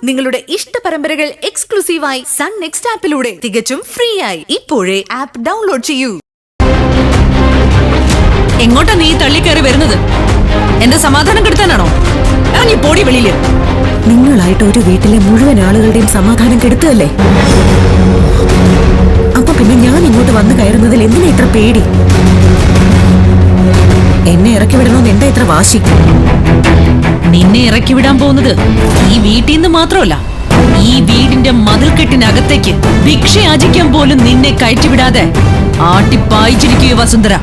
നിങ്ങളുടെ ഇഷ്ട പരമ്പരകൾ എക്സ്ക്ലൂസീവായി സൺ നെക്സ്റ്റ് ആപ്പിലൂടെ തികച്ചും ഫ്രീ ആയി ഇപ്പോഴേ ആപ്പ് ഡൗൺലോഡ് ചെയ്യൂ. എങ്ങോട്ടാ നീ തള്ളിക്കയറി വരുന്നത്? എന്റെ സമാധാനം കെടുത്താനാണോ? നീ പോടി വെളിയില്. നിങ്ങളായിട്ട് ഒരു വീട്ടിലെ മുഴുവൻ ആളുകളുടെയും സമാധാനം കെടുത്തല്ലേ? അപ്പൊ പിന്നെ ഞാൻ ഇങ്ങോട്ട് വന്നു കയറുന്നതിൽ എന്തിനാ ഇത്ര പേടി? എന്നെ ഇറക്കി വിടണമെന്ന് എന്താ ഇത്ര വാശി? നിന്നെ ഇറക്കി വിടാൻ പോകുന്നത് ഈ വീട്ടിൽ നിന്ന് മാത്രമല്ല, ഈ വീടിന്റെ മതിൽക്കെട്ടിനകത്തേക്ക് ഭിക്ഷ യാചിക്കാൻ പോലും നിന്നെ കയറ്റിവിടാതെ ആട്ടിപ്പായിച്ചിരിക്കുക വസുന്ധര.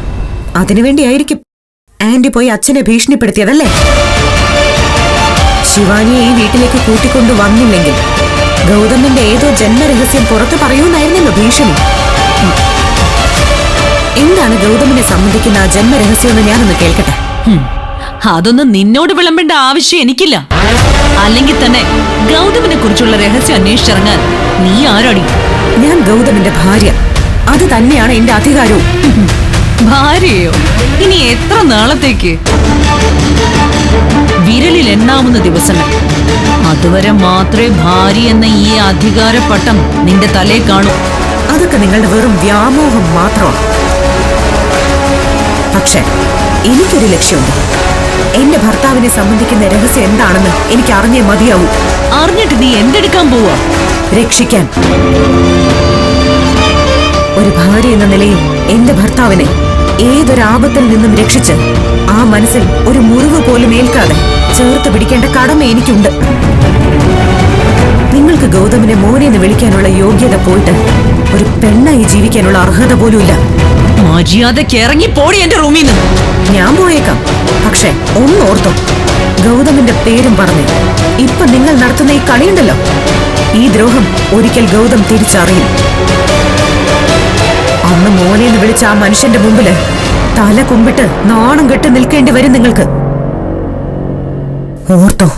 അതിനുവേണ്ടിയായിരിക്കും ആന്റി പോയി അച്ഛനെ ഭീഷണിപ്പെടുത്തിയതല്ലേ? ശിവാനിയെ ഈ വീട്ടിലേക്ക് കൂട്ടിക്കൊണ്ടു വന്നില്ലെങ്കിൽ ഗൗതമിന്റെ ഏതോ ജന്മരഹസ്യം പുറത്തു പറയൂന്നായിരുന്നല്ലോ ഭീഷണി. എന്താണ് ഗൗതമിനെ സംബന്ധിക്കുന്ന ആ ജന്മരഹസ്യം എന്ന് ഞാനൊന്ന് കേൾക്കട്ടെ. അതൊന്നും നിന്നോട് വിളമ്പേണ്ട ആവശ്യം എനിക്കില്ല. അല്ലെങ്കിൽ തന്നെ ഗൗതമിനെ കുറിച്ചുള്ള രഹസ്യം അന്വേഷിച്ചിറങ്ങാൻ നീ ആരാടി? ഞാൻ ഗൗതമിന്റെ ഭാര്യ. അത് തന്നെയാണ് എന്റെ അധികാരവും. ഭാര്യയോ? ഇനി എത്ര നാളത്തേക്ക്? വിരലിൽ എണ്ണാവുന്ന ദിവസങ്ങൾ. അതുവരെ മാത്രമേ ഭാര്യ എന്ന ഈ അധികാര പട്ടം നിന്റെ തലേ കാണൂ. അതൊക്കെ നിങ്ങളുടെ വെറും വ്യാമോഹം മാത്രമാണ്. പക്ഷെ എനിക്കൊരു ലക്ഷ്യമുണ്ട്. എന്റെ ഭർത്താവിനെ സംബന്ധിക്കുന്ന രഹസ്യം എന്താണെന്ന് എനിക്ക് അറിഞ്ഞേ മതിയാവൂ. അറിഞ്ഞിട്ട് നീ എന്തെടുക്കാൻ പോവാ? രക്ഷിക്കാൻ. ഒരു ഭാര്യ എന്ന നിലയിൽ എന്റെ ഭർത്താവിനെ ഏതൊരാപത്തിൽ നിന്നും രക്ഷിച്ച് ആ മനസ്സിൽ ഒരു മുറിവ് പോലും ഏൽക്കാതെ ചേർത്ത് പിടിക്കേണ്ട കടമ എനിക്കുണ്ട്. നിങ്ങൾക്ക് ഗൗതമിനെ മോനെന്ന് വിളിക്കാനുള്ള യോഗ്യത പോയിട്ട് ഒരു പെണ്ണായി ജീവിക്കാനുള്ള അർഹത പോലുമില്ല. മര്യാദയ്ക്ക് ഇറങ്ങി പോടി എന്റെ റൂമിൽ നിന്ന്. ഞാൻ പോയേക്കാം, പക്ഷെ ഒന്നോർത്തോ, ഗൗതമിന്റെ പേരും പറഞ്ഞ് ഇപ്പൊ നിങ്ങൾ നടത്തുന്ന ഈ കളിയുണ്ടല്ലോ, ഈ ദ്രോഹം ഒരിക്കൽ ഗൗതം തിരിച്ചറിയും. അന്ന് മോനെന്ന് വിളിച്ച ആ മനുഷ്യന്റെ മുമ്പില് തല കുമ്പിട്ട് നാണം കെട്ട് നിൽക്കേണ്ടി വരും നിങ്ങൾക്ക്. ഓർത്തോ.